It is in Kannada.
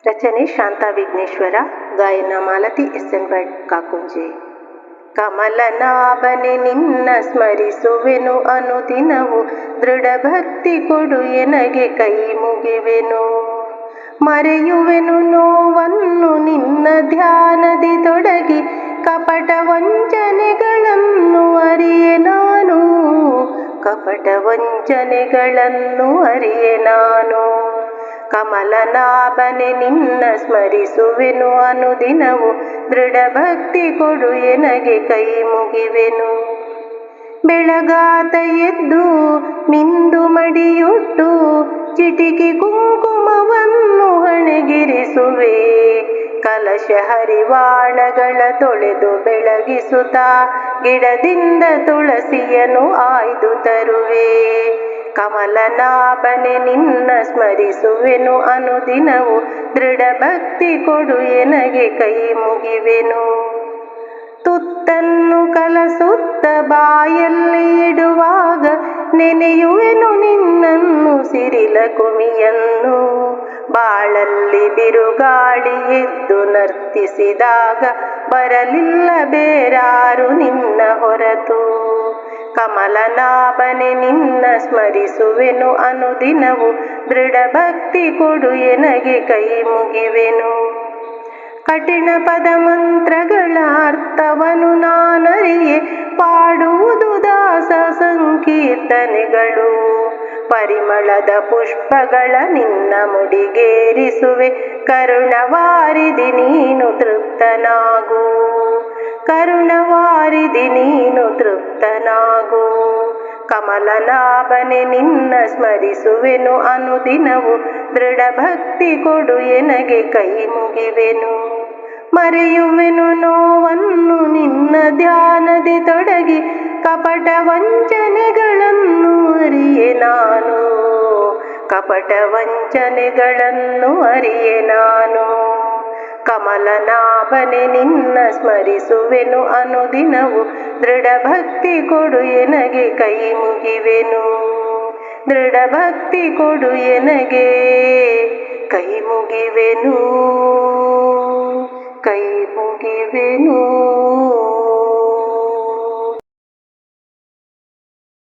ರಚನೆ ಶಾಂತಾ ವಿಘ್ನೇಶ್ವರ. ಗಾಯನ ಮಾಲತಿ ಎಸ್.ಎನ್. ಭಟ್ ಕಾಕುಂಜೆ. ಕಮಲನಾಭನೆ ನಿನ್ನ ಸ್ಮರಿಸುವೆನು ಅನುದಿನವು, ದೃಢ ಭಕ್ತಿ ಕೊಡು ಎನಗೆ ಕೈ ಮುಗಿವೆನು. ಮರೆಯುವೆನು ನೋವನ್ನು ನಿನ್ನ ಧ್ಯಾನದಿ ತೊಡಗಿ, ಕಪಟ ವಂಚನೆಗಳನ್ನು ಅರಿಯೆ ನಾನು, ಕಪಟ ವಂಚನೆಗಳನ್ನು ಅರಿಯೆ ನಾನು. ಕಮಲನಾಭನೆ ನಿನ್ನ ಸ್ಮರಿಸುವೆನು ಅನುದಿನವು, ದೃಢ ಭಕ್ತಿ ಕೊಡು ಎನಗೆ ಕೈ ಮುಗಿವೆನು. ಬೆಳಗಾತ ಎದ್ದು ಮಿಂದು ಮಡಿಯುಟ್ಟು, ಚಿಟಿಕಿ ಕುಂಕುಮವನ್ನು ಹಣೆಗಿರಿಸುವೆ. ಕಲಶ ಹರಿವಾಣಗಳ ತೊಳೆದು ಬೆಳಗಿಸುತ್ತಾ, ಗಿಡದಿಂದ ತುಳಸಿಯನ್ನು ಆಯ್ದು ತರುವೆ. ಕಮಲನಾಭನೆ ನಿನ್ನ ಸ್ಮರಿಸುವೆನು ಅನುದಿನವು, ದೃಢ ಭಕ್ತಿ ಕೊಡು ಎನಗೆ ಕೈ ಮುಗಿವೆನು. ತುತ್ತನ್ನು ಕಲಸುತ್ತ ಬಾಯಲ್ಲಿ ಇಡುವಾಗ, ನೆನೆಯುವೆನು ನಿನ್ನನ್ನು ಸಿರಿಲ ಕುಮಿಯನ್ನು. ಬಾಳಲ್ಲಿ ಬಿರುಗಾಳಿ ಎದ್ದು ನರ್ತಿಸಿದಾಗ, ಬರಲಿಲ್ಲ ಬೇರಾರು ನಿನ್ನ ಹೊರತು. ಕಮಲನಾಭನೆ ನಿನ್ನ ಸ್ಮರಿಸುವೆನು ಅನುದಿನವು, ದೃಢ ಭಕ್ತಿ ಕೊಡು ಎನಗೆ ಕೈ ಮುಗಿವೆನು. ಕಠಿಣ ಪದ ಮಂತ್ರಗಳ ಅರ್ಥವನ್ನು ನಾನರಿಯೆ, ಪಾಡುವುದು ದಾಸ ಸಂಕೀರ್ತನೆಗಳು. ಪರಿಮಳದ ಪುಷ್ಪಗಳ ನಿನ್ನ ಮುಡಿಗೇರಿಸುವೆ, ಕರುಣವಾರಿದಿ ನೀನು ತೃಪ್ತನಾಗು, ಕರುಣವಾರಿದಿ ನೀನು ತೃಪ್ತನಾಗು. ಕಮಲನಾಭನೆ ನಿನ್ನ ಸ್ಮರಿಸುವೆನು ಅನುದಿನವು, ದೃಢ ಭಕ್ತಿ ಕೊಡು ಎನಗೆ ಕೈ ಮುಗಿವೆನು. ಮರೆಯುವೆನು ನೋವನ್ನು ನಿನ್ನ ಧ್ಯಾನದಿ ತೊಡಗಿ, ಕಪಟ ವಂಚನೆಗಳನ್ನು ಅರಿಯೆ ನಾನು, ಕಪಟ ವಂಚನೆಗಳನ್ನು ಅರಿಯೆ ನಾನು. ಕಮಲನಾಭನೆ ನಿನ್ನ ಸ್ಮರಿಸುವೆನು ಅನುದಿನವು, ದೃಢ ಭಕ್ತಿ ಕೊಡು ಎನಗೆ ಕೈ ಮುಗಿವೆನು. ದೃಢ ಭಕ್ತಿ ಕೊಡು ಎನಗೆ ಕೈ ಮುಗಿವೆನು.